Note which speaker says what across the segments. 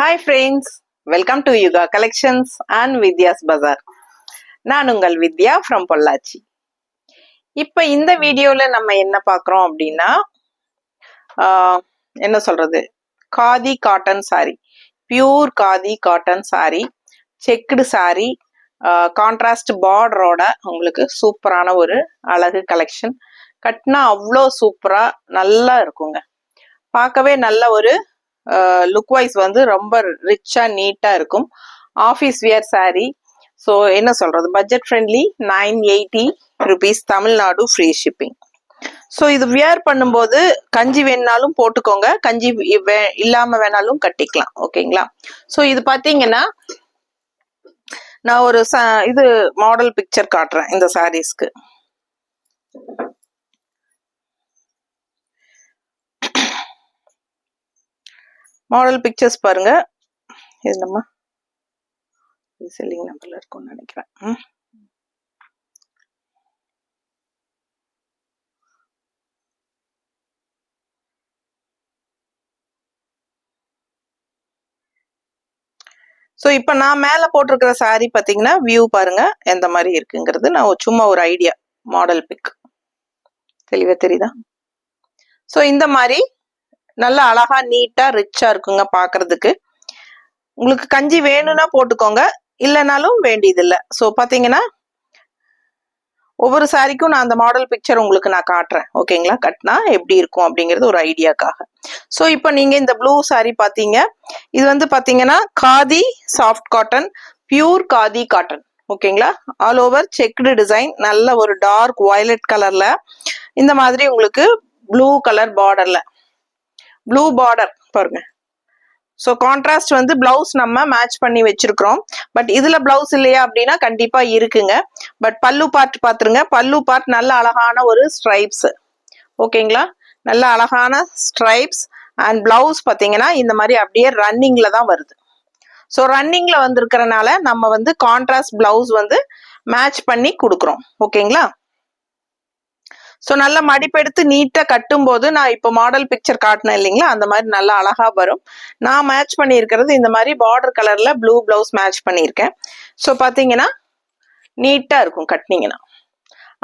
Speaker 1: Hi friends, welcome to Yuga Collections and Vidya's Bazaar. நான் உங்கள் வித்யா from Pollachi. இப்ப இந்த வீடியோல நம்ம என்ன பார்க்குறோம் அப்படின்னா என்ன சொல்றது, khadi cotton sari, pure khadi cotton sari, checked sari, contrast பார்டரோட உங்களுக்கு சூப்பரான ஒரு அழகு கலெக்ஷன். கட்டினா அவ்வளோ சூப்பரா நல்லா இருக்குங்க. பார்க்கவே நல்ல ஒரு லுக் வைஸ் வந்து ரொம்ப ரிச்சா நீட்டா இருக்கும். Office wear sorry. ஸோ என்ன சொல்றது, budget friendly, 980 rupees, Tamil Nadu free shipping. So இது வியர் பண்ணும்போது கஞ்சி வேணாலும் போட்டுக்கோங்க, கஞ்சி இல்லாம வேணாலும் கட்டிக்கலாம். ஓகேங்களா? ஸோ இது பார்த்தீங்கன்னா நான் ஒரு இது மாடல் பிக்சர் காட்டுறேன் இந்த சாரீஸ்க்கு. மாடல் பிக்சர்ஸ் பாருங்க. இது நம்ம செல்லிங் நம்பர்ல இருக்கும்னு நினைக்கிறேன். ஸோ இப்போ நான் மேலே போட்டிருக்கிற சாரி பார்த்தீங்கன்னா வியூ பாருங்க எந்த மாதிரி இருக்குங்கிறது. நான் சும்மா ஒரு ஐடியா, மாடல் பிக் தெளிவாக தெரியுதா? ஸோ இந்த மாதிரி நல்லா அழகா நீட்டா ரிச்சா இருக்குங்க பார்க்கறதுக்கு. உங்களுக்கு கஞ்சி வேணும்னா போட்டுக்கோங்க, இல்லைனாலும் வேண்டியதில்லை. ஸோ பார்த்தீங்கன்னா ஒவ்வொரு சாரிக்கும் நான் அந்த மாடல் பிக்சர் உங்களுக்கு நான் காட்டுறேன். ஓகேங்களா? கட்டினா எப்படி இருக்கும் அப்படிங்கிறது ஒரு ஐடியாக்காக. ஸோ இப்போ நீங்க இந்த ப்ளூ சாரி பார்த்தீங்க, இது வந்து பார்த்தீங்கன்னா khadi soft cotton, pure khadi cotton. ஓகேங்களா? ஆல் ஓவர் செக்டு டிசைன், நல்ல ஒரு டார்க் வயலட் கலர்ல இந்த மாதிரி உங்களுக்கு ப்ளூ கலர் பார்டர்ல, ப்ளூ பார்டர் பாருங்க. ஸோ கான்ட்ராஸ்ட் வந்து பிளவுஸ் நம்ம மேட்ச் பண்ணி வச்சிருக்கிறோம். பட் இதுல பிளவுஸ் இல்லையா அப்படின்னா கண்டிப்பா இருக்குங்க. பட் பல்லு பார்ட் பாத்துருங்க. பல்லு பார்ட் நல்ல அழகான ஒரு ஸ்ட்ரைப்ஸ். ஓகேங்களா? நல்ல அழகான ஸ்ட்ரைப்ஸ். அண்ட் பிளவுஸ் பாத்தீங்கன்னா இந்த மாதிரி அப்படியே ரன்னிங்ல தான் வருது. ஸோ ரன்னிங்ல வந்திருக்கிறனால நம்ம வந்து கான்ட்ராஸ்ட் பிளவுஸ் வந்து மேட்ச் பண்ணி கொடுக்குறோம். ஓகேங்களா? ஸோ நல்லா மடிப்பெடுத்து நீட்டாக கட்டும் போது நான் இப்போ மாடல் பிக்சர் காட்டினேன் இல்லைங்களா, அந்த மாதிரி நல்லா அழகா வரும். நான் மேட்ச் பண்ணியிருக்கிறது இந்த மாதிரி பார்டர் கலர்ல ப்ளூ பிளவுஸ் மேட்ச் பண்ணியிருக்கேன். ஸோ பார்த்தீங்கன்னா நீட்டா இருக்கும் கட்டினீங்கன்னா.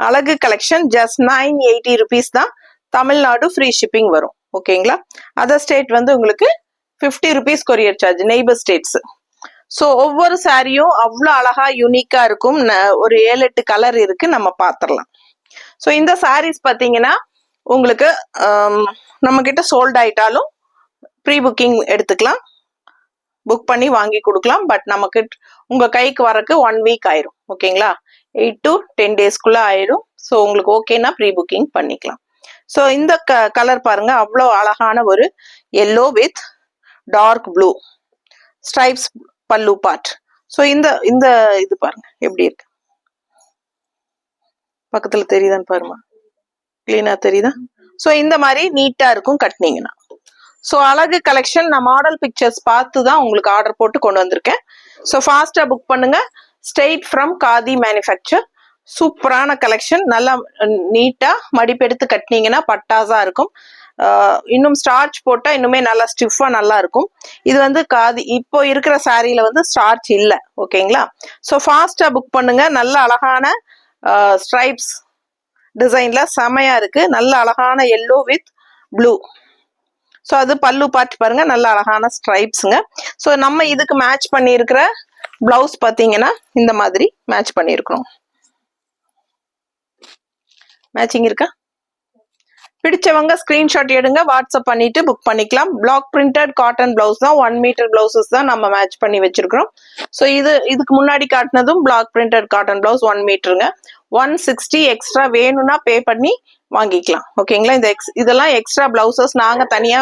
Speaker 1: அழகு கலெக்ஷன். ஜஸ்ட் 980 rupees தான். தமிழ்நாடு ஃப்ரீ ஷிப்பிங் வரும். ஓகேங்களா? அதர் ஸ்டேட் வந்து உங்களுக்கு 50 rupees courier charge, neighbour states. So ஒவ்வொரு சாரியும் அவ்வளோ அழகா யூனிக்கா இருக்கும். ஒரு 7-8 கலர் இருக்கு, நம்ம பார்த்துடலாம். ஸோ இந்த சாரீஸ் பார்த்தீங்கன்னா உங்களுக்கு நம்ம கிட்ட சோல்ட் ஆயிட்டாலும் ப்ரீ புக்கிங் எடுத்துக்கலாம், புக் பண்ணி வாங்கி கொடுக்கலாம். பட் நமக்கு உங்க கைக்கு வரக்கு 1 week ஆயிரும். ஓகேங்களா? 8 to 10 daysக்குள்ள ஆயிடும். ஸோ உங்களுக்கு ஓகேனா ப்ரீ புக்கிங் பண்ணிக்கலாம். ஸோ இந்த கலர் பாருங்க, அவ்வளோ அழகான ஒரு yellow with dark blue stripes pallu part. So இந்த இது பாருங்க எப்படி இருக்கு, பக்கத்துல தெரியுதான்னு பாருமா, கிளீனா தெரியுதா? ஸோ இந்த மாதிரி நீட்டா இருக்கும் கட்டினீங்கன்னா. ஸோ அழகு கலெக்ஷன். நான் மாடல் பிக்சர்ஸ் பார்த்து தான் உங்களுக்கு ஆர்டர் போட்டு கொண்டு வந்திருக்கேன். ஸோ ஃபாஸ்டா புக் பண்ணுங்க. Straight from khadi manufacture. சூப்பரான கலெக்ஷன். நல்லா நீட்டா மடிப்பெடுத்து கட்டினீங்கன்னா பட்டாசா இருக்கும். இன்னும் ஸ்டார்ச் போட்டா இன்னுமே நல்லா ஸ்டிஃபா நல்லா இருக்கும். இது வந்து காதி இப்போ இருக்கிற சாரியில வந்து ஸ்டார்ச் இல்லை. ஓகேங்களா? ஸோ ஃபாஸ்டா புக் பண்ணுங்க. நல்ல அழகான ஸ்ட்ரைப்ஸ் டிசைன்ல செமையா இருக்கு. நல்ல அழகான எல்லோ வித் ப்ளூ. ஸோ அது பல்லு பார்ட் பாருங்க, நல்ல அழகான ஸ்ட்ரைப்ஸுங்க. ஸோ நம்ம இதுக்கு மேட்ச் பண்ணியிருக்கிற பிளவுஸ் பார்த்தீங்கன்னா இந்த மாதிரி மேட்ச் பண்ணியிருக்கிறோம். மேட்சிங் இருக்கா? பிடிச்சவங்க ஸ்கிரீன்ஷாட் எடுங்க, வாட்ஸ்அப் பண்ணிட்டு புக் பண்ணிக்கலாம். பிளாக் பிரிண்டட் காட்டன் பிளவுஸ் தான், 1 meter பிளவுசஸ் தான் நம்ம மேட்ச் பண்ணி வச்சிருக்கிறோம். ஸோ இதுக்கு முன்னாடி காட்டினதும் பிளாக் பிரிண்டட் காட்டன் பிளவுஸ் 1 meterங்க. 160 எக்ஸ்ட்ரா வேணும்னா பே பண்ணி வாங்கிக்கலாம். ஓகேங்களா? இதெல்லாம் எக்ஸ்ட்ரா பிளவுசஸ் நாங்க தனியா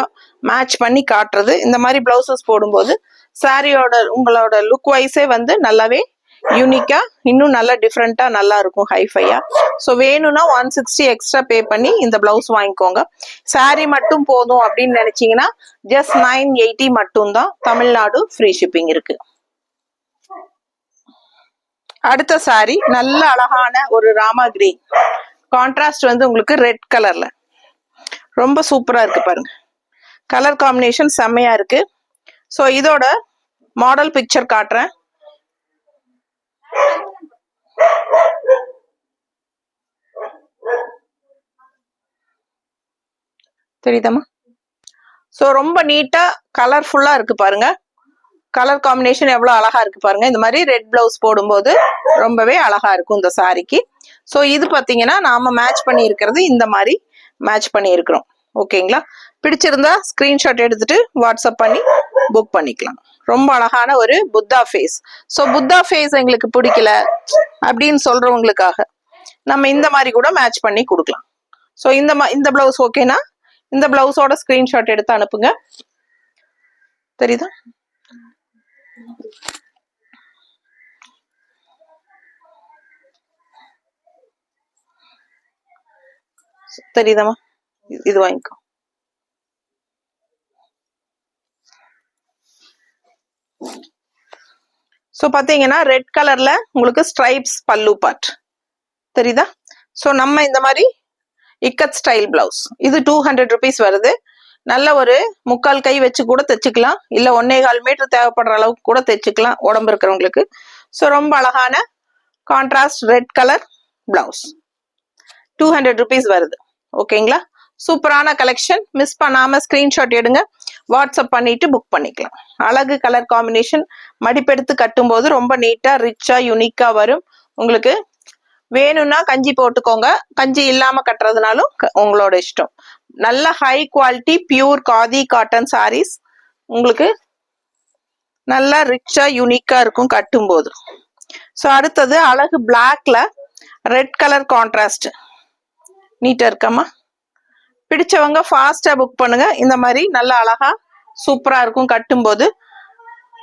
Speaker 1: மேட்ச் பண்ணி காட்டுறது. இந்த மாதிரி பிளவுசஸ் போடும்போது சாரியோட உங்களோட லுக் வைஸே வந்து நல்லாவே யூனிக்கா, இன்னும் நல்லா டிஃப்ரெண்டா நல்லா இருக்கும், ஹைஃபையா. ஸோ வேணும்னா 160 எக்ஸ்ட்ரா பே பண்ணி இந்த பிளவுஸ் வாங்கிக்கோங்க. சாரி மட்டும் போதும் அப்படின்னு நினைச்சீங்கன்னா ஜஸ்ட் 980 மட்டும் தான். தமிழ்நாடு ஃப்ரீ ஷிப்பிங் இருக்கு. அடுத்த சாரி நல்ல அழகான ஒரு ராமா கிரீன் கான்ட்ராஸ்ட் வந்து உங்களுக்கு ரெட் கலர்ல ரொம்ப சூப்பரா இருக்கு பாருங்க. கலர் காம்பினேஷன் செம்மையா இருக்கு. ஸோ இதோட மாடல் பிக்சர் காட்டுறேன். தெரியுதாம்மா? ஸோ ரொம்ப நீட்டா கலர்ஃபுல்லா இருக்கு பாருங்க. கலர் காம்பினேஷன் எவ்வளோ அழகா இருக்கு பாருங்க. இந்த மாதிரி ரெட் பிளவுஸ் போடும்போது ரொம்பவே அழகா இருக்கும் இந்த சாரிக்கு. ஸோ இது பார்த்தீங்கன்னா நாம மேட்ச் பண்ணி இருக்கிறது இந்த மாதிரி மேட்ச் பண்ணி இருக்கிறோம். ஓகேங்களா? பிடிச்சிருந்தா ஸ்கிரீன்ஷாட் எடுத்துட்டு வாட்ஸ்அப் பண்ணி புக் பண்ணிக்கலாம். ரொம்ப அழகான ஒரு Buddha face. So Buddha face எங்களுக்கு பிடிக்கல அப்படின்னு சொல்றவங்களுக்காக நம்ம இந்த மாதிரி கூட மேட்ச் பண்ணி கொடுக்கலாம். ஸோ இந்த பிளவுஸ் ஓகேனா இந்த பிளவுஸோட ஸ்கிரீன்ஷாட் எடுத்து அனுப்புங்க. தெரியுதா? தெரியுதாம்மா? இது வாங்கிக்கோ. ஸோ பார்த்தீங்கன்னா ரெட் கலர்ல உங்களுக்கு ஸ்ட்ரைப்ஸ் பல்லு பார்ட் தெரியுதா? ஸோ நம்ம இந்த மாதிரி இக்கத் ஸ்டைல் பிளவுஸ் இது 200 rupees வருது. நல்ல ஒரு 3/4 கை வச்சு கூட தைச்சுக்கலாம், இல்லை 1.25 மீட்டர் தேவைப்படுற அளவுக்கு கூட தைச்சுக்கலாம் உடம்பு இருக்கிறவங்களுக்கு. ஸோ ரொம்ப அழகான contrast red colour blouse 200 rupees வருது. ஓகேங்களா? சூப்பரான கலெக்ஷன். மிஸ் பண்ணாம ஸ்கிரீன்ஷாட் எடுங்க, வாட்ஸ்அப் பண்ணிட்டு புக் பண்ணிக்கலாம். அழகு கலர் காம்பினேஷன். மடிப்பெடுத்து கட்டும் போது ரொம்ப நீட்டா ரிச்சா யூனிக்கா வரும். உங்களுக்கு வேணும்னா கஞ்சி போட்டுக்கோங்க, கஞ்சி இல்லாம கட்டுறதுனாலும் உங்களோட இஷ்டம். நல்ல high quality pure khadi cotton saris உங்களுக்கு நல்லா ரிச்சா யூனிக்கா இருக்கும் கட்டும் போது. ஸோ அடுத்தது அழகு பிளாக்ல ரெட் கலர் கான்ட்ராஸ்ட் நீட்டா இருக்காமா? பிடிச்சவங்க ஃபாஸ்டா புக் பண்ணுங்க. இந்த மாதிரி நல்ல அழகா சூப்பரா இருக்கும் கட்டும்போது.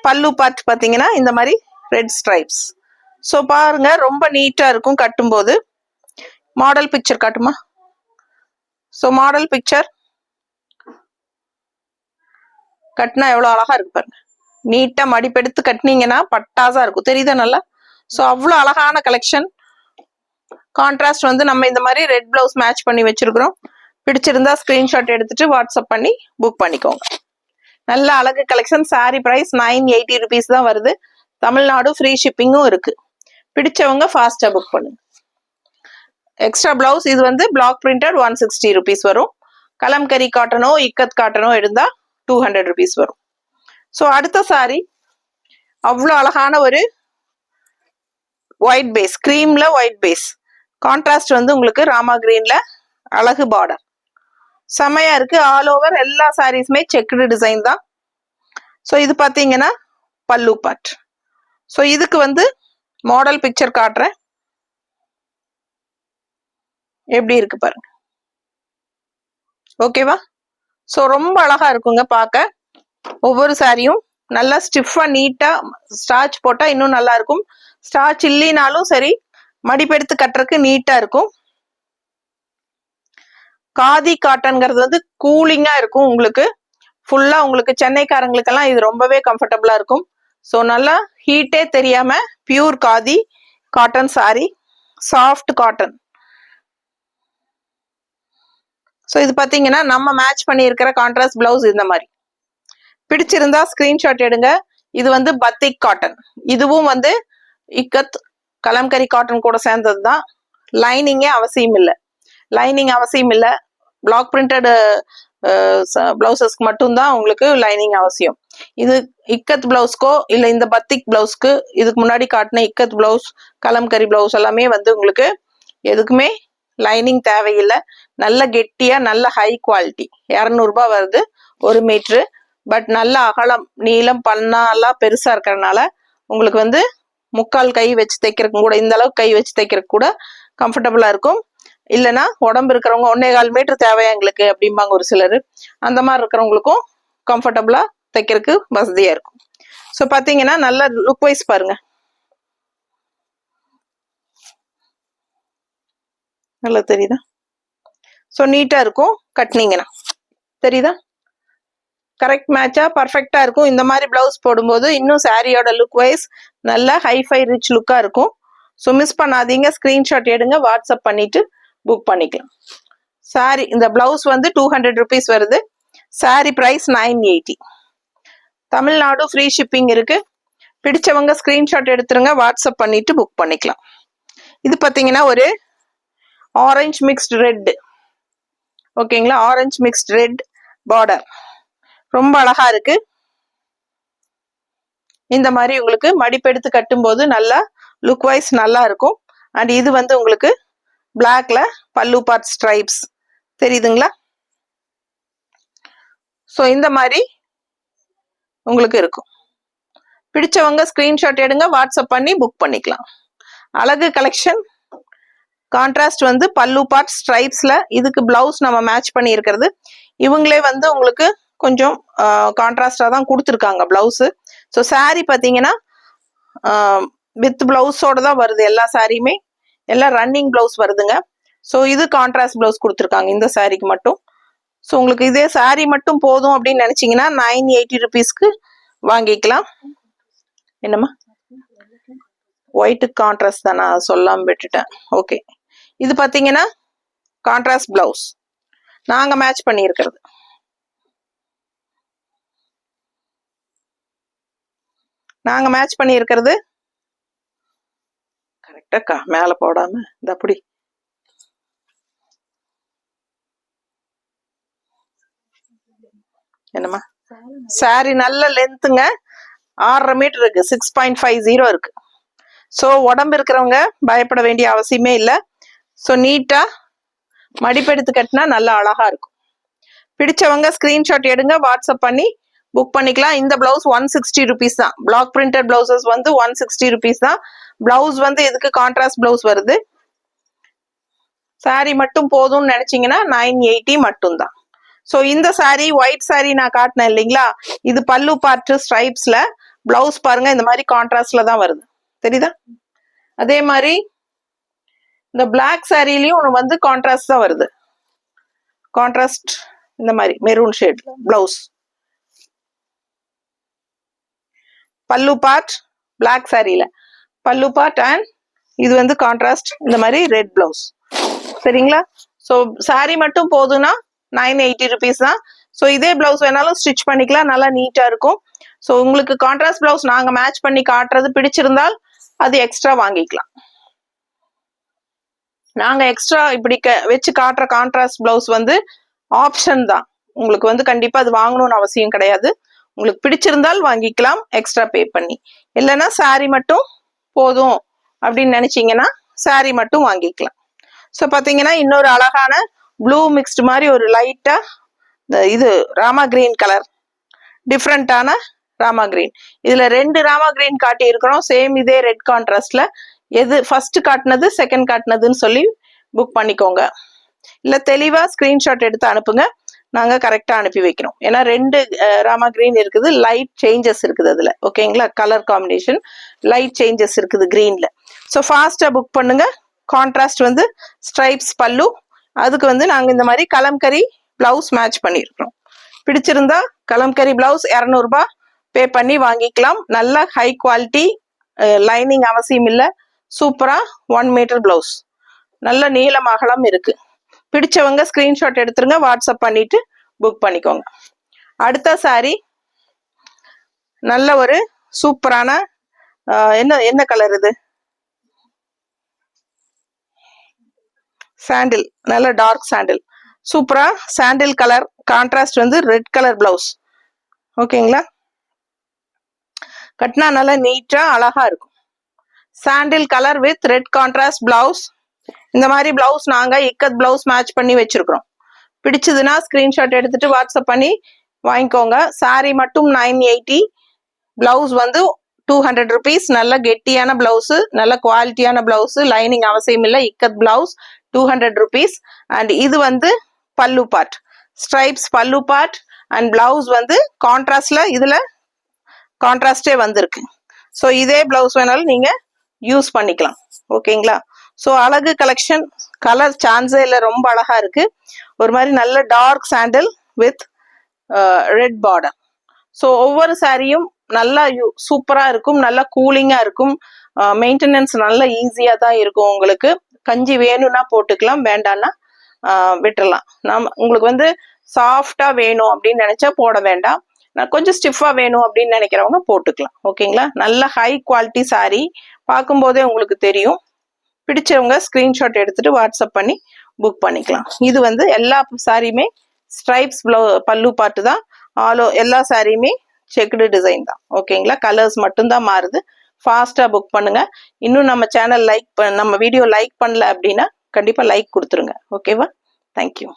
Speaker 1: பல்லு பார்ட் பார்த்தீங்கன்னா இந்த மாதிரி ரெட் ஸ்ட்ரைப்ஸ். ஸோ பாருங்க ரொம்ப நீட்டா இருக்கும் கட்டும்போது. மாடல் பிக்சர் காட்டுமா? ஸோ மாடல் பிக்சர் கட்டினா எவ்வளோ அழகா இருக்கு பாருங்க. நீட்டா மடிப்பெடுத்து கட்டினீங்கன்னா பட்டாசா இருக்கும். தெரியுதா நல்லா? ஸோ அவ்வளோ அழகான கலெக்ஷன். கான்ட்ராஸ்ட் வந்து நம்ம இந்த மாதிரி ரெட் பிளவுஸ் மேட்ச் பண்ணி வச்சிருக்கிறோம். பிடிச்சிருந்தா ஸ்கிரீன்ஷாட் எடுத்துட்டு வாட்ஸ்அப் பண்ணி புக் பண்ணிக்கோங்க. நல்ல அழகு கலெக்ஷன். சாரி பிரைஸ் 980 rupees தான் வருது. தமிழ்நாடு ஃப்ரீ ஷிப்பிங்கும் இருக்கு. பிடிச்சவங்க ஃபாஸ்டா புக் பண்ணுங்க. எக்ஸ்ட்ரா பிளவுஸ் இது வந்து பிளாக் பிரிண்டட் 160 rupees வரும். கலம்கரி காட்டனோ இக்கத் காட்டனோ இருந்தா 200 rupees வரும். ஸோ அடுத்த சாரி அவ்வளோ அழகான ஒரு ஒயிட் பேஸ், கிரீம்ல ஒயிட் பேஸ் கான்ட்ராஸ்ட் வந்து உங்களுக்கு ராமா கிரீன்ல அழகு பார்டர் செமையா இருக்கு. ஆல் ஓவர் எல்லா சாரீஸுமே செக்குடு டிசைன் தான். ஸோ இது பார்த்தீங்கன்னா பல்லு பார்ட். ஸோ இதுக்கு வந்து மாடல் பிக்சர் காட்டுறேன், எப்படி இருக்கு பாருங்க. ஓகேவா? ஸோ ரொம்ப அழகா இருக்குங்க பார்க்க. ஒவ்வொரு சாரியும் நல்லா ஸ்டிஃபா நீட்டா ஸ்டார்ச் போட்டா இன்னும் நல்லா இருக்கும். ஸ்டார்ச் இல்லைனாலும் சரி மடிப்பெடுத்து கட்டுறதுக்கு நீட்டா இருக்கும். காதி காட்டன்ங்கிறது வந்து கூலிங்கா இருக்கும் உங்களுக்கு. ஃபுல்லா உங்களுக்கு சென்னைக்காரங்களுக்கெல்லாம் இது ரொம்பவே கம்ஃபர்டபுளா இருக்கும். ஸோ நல்லா ஹீட்டே தெரியாம pure khadi cotton sorry, soft cotton. So இது பார்த்தீங்கன்னா நம்ம மேட்ச் பண்ணி இருக்கிற கான்ட்ராஸ்ட் பிளவுஸ் இந்த மாதிரி. பிடிச்சிருந்தா ஸ்கிரீன்ஷாட் எடுங்க. இது வந்து பத்திக் காட்டன். இதுவும் வந்து இக்கத் கலம்கரி காட்டன் கூட சேர்ந்தது தான். லைனிங்கே அவசியம் இல்லை, லைனிங் அவசியம் இல்லை. பிளாக் பிரிண்டட் பிளவுசஸ்க்கு மட்டும்தான் உங்களுக்கு லைனிங் அவசியம். இது இக்கத் பிளவுஸ்க்கோ இல்லை இந்த பத்திக் பிளவுஸ்க்கு இதுக்கு முன்னாடி காட்டின இக்கத் பிளவுஸ் கலம்கரி பிளவுஸ் எல்லாமே வந்து உங்களுக்கு எதுக்குமே லைனிங் தேவையில்லை. நல்ல கெட்டியா நல்ல ஹை குவாலிட்டி. 200 ரூபாய் வருது 1 மீட்ரு. பட் நல்ல அகலம் நீளம் பண்ணாலாம் பெருசா இருக்கிறதுனால உங்களுக்கு வந்து 3/4 கை வச்சு தைக்கிறதுக்கு கூட, இந்த அளவுக்கு கை வச்சு தைக்கிறதுக்கு கூட கம்ஃபர்டபுளா இருக்கும். இல்லைன்னா உடம்பு இருக்கிறவங்க 1.25 மீட்டர் தேவையா எங்களுக்கு அப்படிம்பாங்க ஒரு சிலர். அந்த மாதிரி இருக்கிறவங்களுக்கும் கம்ஃபர்டபுளா தைக்கிறதுக்கு வசதியா இருக்கும். ஸோ பார்த்தீங்கன்னா நல்ல லுக் வைஸ் பாருங்க, நல்லா தெரியுதா? ஸோ நீட்டா இருக்கும் கட்டினீங்கன்னா. தெரியுதா? கரெக்ட் மேட்சா பர்ஃபெக்டா இருக்கும். இந்த மாதிரி பிளவுஸ் போடும்போது இன்னும் சாரியோட லுக் வைஸ் நல்ல ஹைஃபை ரிச் லுக்கா இருக்கும். ஸோ மிஸ் பண்ணாதீங்க, ஸ்கிரீன்ஷாட் எடுங்க, வாட்ஸ்அப் பண்ணிட்டு புக் பண்ணிக்கலாம். சாரி இந்த பிளவுஸ் வந்து 200 rupees வருது. Sari price 980. Tamil Nadu free shipping இருக்கு. பிடிச்சவங்க ஸ்கிரீன்ஷாட் எடுத்துருங்க, வாட்ஸ்அப் பண்ணிட்டு புக் பண்ணிக்கலாம். இது பார்த்தீங்கன்னா ஒரு ஆரஞ்சு மிக்ஸ்டு ரெட், ஓகேங்களா, ஆரஞ்சு மிக்ஸ்டு ரெட் பார்டர் ரொம்ப அழகா இருக்கு. இந்த மாதிரி உங்களுக்கு மடிப்பெடுத்து கட்டும்போது நல்லா லுக் வைஸ் நல்லா இருக்கும். அண்ட் இது வந்து உங்களுக்கு பிளாக்ல பல்லு பார்ட் ஸ்ட்ரைப்ஸ் தெரியுதுங்களா? ஸோ இந்த மாதிரி உங்களுக்கு இருக்கும். பிடிச்சவங்க ஸ்கிரீன்ஷாட் எடுங்க, வாட்ஸ்அப் பண்ணி புக் பண்ணிக்கலாம். அழகு கலெக்ஷன். கான்ட்ராஸ்ட் வந்து பல்லு பார்ட் ஸ்ட்ரைப்ஸ்ல, இதுக்கு பிளவுஸ் நம்ம மேட்ச் பண்ணி இருக்கிறது. இவங்களே வந்து உங்களுக்கு கொஞ்சம் கான்ட்ராஸ்டா தான் கொடுத்துருக்காங்க பிளவுஸ். ஸோ சாரி பார்த்தீங்கன்னா வித் பிளவுஸோட தான் வருது. எல்லா சாரியுமே எல்லாம் ரன்னிங் பிளவுஸ் வருதுங்க. ஸோ இது கான்ட்ராஸ்ட் பிளவுஸ் கொடுத்துருக்காங்க இந்த சாரிக்கு மட்டும். ஸோ உங்களுக்கு இதே சாரி மட்டும் போதும் அப்படின்னு நினைச்சீங்கன்னா 980 rupeesக்கு வாங்கிக்கலாம். என்னம்மா ஒயிட்டு கான்ட்ராஸ்ட் தான், நான் சொல்லாம விட்டுட்டேன். ஓகே, இது பார்த்தீங்கன்னா கான்ட்ராஸ்ட் பிளவுஸ் நாங்கள் மேட்ச் பண்ணியிருக்கிறது. நாங்கள் மேட்ச் பண்ணியிருக்கிறது கரெக்டாக்கா, மேலே போடாம இந்த அப்படி என்னம்மா சாரி நல்ல லென்த்துங்க, 6.5 மீட்டர் இருக்கு, 6.50 இருக்கு. ஸோ உடம்பு இருக்கிறவங்க பயப்பட வேண்டிய அவசியமே இல்லை. ஸோ நீட்டா மடிப்பெடுத்து கட்டினா நல்லா அழகா இருக்கும். பிடிச்சவங்க ஸ்கிரீன்ஷாட் எடுங்க, வாட்ஸ்அப் பண்ணி புக் பண்ணிக்கலாம். இந்த பிளவுஸ் 160 rupees தான். பிளாக் பிரிண்டட் பிளவுசஸ் வந்து 160 rupees தான். பிளவுஸ் வந்து இதுக்கு கான்ட்ராஸ்ட் பிளவுஸ் வருது. சாரி மட்டும் போதும்னு நினைச்சீங்கன்னா 980 மட்டும் தான். ஸோ இந்த சாரி ஒயிட் சாரி நான் காட்டினேன் இல்லைங்களா, இது பல்லு பார்ட் ஸ்ட்ரைப்ஸ்ல, பிளவுஸ் பாருங்க இந்த மாதிரி கான்ட்ராஸ்ட்ல தான் வருது, தெரியுதா? அதே மாதிரி இந்த பிளாக் சாரிலையும் ஒன்று வந்து கான்ட்ராஸ்ட் தான் வருது. கான்ட்ராஸ்ட் இந்த மாதிரி மெரூன் ஷேட் பிளவுஸ், பல்லு பார்ட் பிளாக் சாரியில பல்லு பார்ட் அண்ட் இது வந்து கான்ட்ராஸ்ட் இந்த மாதிரி ரெட் பிளவுஸ், சரிங்களா? ஸோ சாரி மட்டும் போதும்னா 980 rupees தான். ஸோ இதே பிளவுஸ் வேணாலும் ஸ்டிச் பண்ணிக்கலாம், நல்லா நீட்டா இருக்கும். ஸோ உங்களுக்கு கான்ட்ராஸ்ட் பிளவுஸ் நாங்க மேட்ச் பண்ணி காட்டுறது பிடிச்சிருந்தால் அது எக்ஸ்ட்ரா வாங்கிக்கலாம். நாங்க எக்ஸ்ட்ரா இப்படி வச்சு காட்டுற கான்ட்ராஸ்ட் பிளவுஸ் வந்து ஆப்ஷன் தான், உங்களுக்கு வந்து கண்டிப்பா அது வாங்கணும்னு அவசியம் கிடையாது. உங்களுக்கு பிடிச்சிருந்தால் வாங்கிக்கலாம் எக்ஸ்ட்ரா பே பண்ணி. இல்லைன்னா சாரி மட்டும் போதும் அப்படின்னு நினைச்சீங்கன்னா சாரி மட்டும் வாங்கிக்கலாம். ஸோ பார்த்தீங்கன்னா இன்னொரு அழகான ப்ளூ மிக்ஸ்டு மாதிரி ஒரு லைட்டா இது ராமா கிரீன் கலர், டிஃப்ரெண்டான ராமா கிரீன். இதுல 2 ராமா கிரீன் காட்டி இருக்கிறோம், சேம் இதே ரெட் கான்ட்ராஸ்ட்ல. எது ஃபர்ஸ்ட் காட்டினது செகண்ட் காட்டினதுன்னு சொல்லி புக் பண்ணிக்கோங்க. இல்ல தெளிவா ஸ்கிரீன்ஷாட் எடுத்து அனுப்புங்க, நாங்க கரெக்டா அனுப்பி வைக்கிறோம். ஏன்னா 2 ராமா கிரீன் இருக்குது, லைட் சேஞ்சஸ் இருக்குது அதுல, ஓகேங்களா? கலர் காம்பினேஷன் லைட் சேஞ்சஸ் இருக்குது கிரீன்ல. ஸோ ஃபாஸ்டா புக் பண்ணுங்க. கான்ட்ராஸ்ட் வந்து ஸ்ட்ரைப்ஸ் பல்லு, அதுக்கு வந்து நாங்க இந்த மாதிரி கலம்கரி பிளவுஸ் மேட்ச் பண்ணியிருக்கிறோம். பிடிச்சிருந்தா கலம்கரி பிளவுஸ் 200 ரூபாய் பே பண்ணி வாங்கிக்கலாம். நல்ல ஹை குவாலிட்டி, லைனிங் அவசியம் இல்லை, சூப்பரா 1 மீட்டர் பிளவுஸ், நல்ல நீளம் அகலம் இருக்கு. பிடிச்சவங்க ஸ்கிரீன்ஷாட் எடுத்துருங்க, வாட்ஸ்அப் பண்ணிட்டு புக் பண்ணிக்கோங்க. அடுத்த சாரி நல்ல ஒரு சூப்பரான என்ன கலர் இது, சாண்டில், நல்ல டார்க் சாண்டில், சூப்பரா சாண்டில் கலர். கான்ட்ராஸ்ட் வந்து ரெட் கலர் பிளவுஸ், ஓகேங்களா? கட்டினா நல்லா நீட்டா அழகா இருக்கும். சாண்டில் colour with red contrast blouse. இந்த மாதிரி பிளவுஸ் நாங்க இக்கத் பிளவுஸ் மேட்ச் பண்ணி வச்சிருக்கிறோம். பிடிச்சதுன்னா ஸ்கிரீன்ஷாட் எடுத்துட்டு வாட்ஸ்அப் பண்ணி வாங்கிக்கோங்க. சாரி மட்டும் 980, பிளவுஸ் வந்து 200 rupees. நல்ல கெட்டியான பிளவுஸ், நல்ல குவாலிட்டியான பிளவுஸ், லைனிங் அவசியம் இல்லை, இக்கத் பிளவுஸ் 200 rupees. அண்ட் இது வந்து பல்லு part stripes pallu part and blouse வந்து கான்ட்ராஸ்ட்ல, இதுல கான்ட்ராஸ்டே வந்திருக்கு. ஸோ இதே பிளவுஸ் வேணாலும் நீங்க யூஸ் பண்ணிக்கலாம், ஓகேங்களா? ஸோ அழகு கலெக்ஷன், கலர் சான்ஸே இல்லை, ரொம்ப அழகா இருக்கு. ஒரு மாதிரி நல்ல dark sandal with red border. So ஒவ்வொரு சாரியும் நல்லா சூப்பரா இருக்கும், நல்லா கூலிங்கா இருக்கும். மெயின்டெனன்ஸ் நல்லா ஈஸியா தான் இருக்கும். உங்களுக்கு கஞ்சி வேணும்னா போட்டுக்கலாம், வேண்டாம்னா விட்டுறலாம். உங்களுக்கு வந்து சாஃப்டா வேணும் அப்படின்னு நினைச்சா போட வேண்டாம். நான் கொஞ்சம் ஸ்டிஃபா வேணும் அப்படின்னு நினைக்கிறவங்க போட்டுக்கலாம். ஓகேங்களா? நல்ல ஹை குவாலிட்டி saree, பார்க்கும்போதே உங்களுக்கு தெரியும். பிடிச்சவங்க ஸ்கிரீன்ஷாட் எடுத்துட்டு வாட்ஸ்அப் பண்ணி புக் பண்ணிக்கலாம். இது வந்து எல்லா சாரியுமே ஸ்ட்ரைப்ஸ் பல்லு பாட்டு தான். எல்லா சாரியுமே செக்குடு டிசைன் தான். ஓகேங்களா? கலர்ஸ் மட்டும்தான் மாறுது. ஃபாஸ்டா புக் பண்ணுங்க. இன்னும் நம்ம சேனல் நம்ம வீடியோ லைக் பண்ணல அப்படின்னா கண்டிப்பா லைக் கொடுத்துருங்க. ஓகேவா? தேங்க்யூ.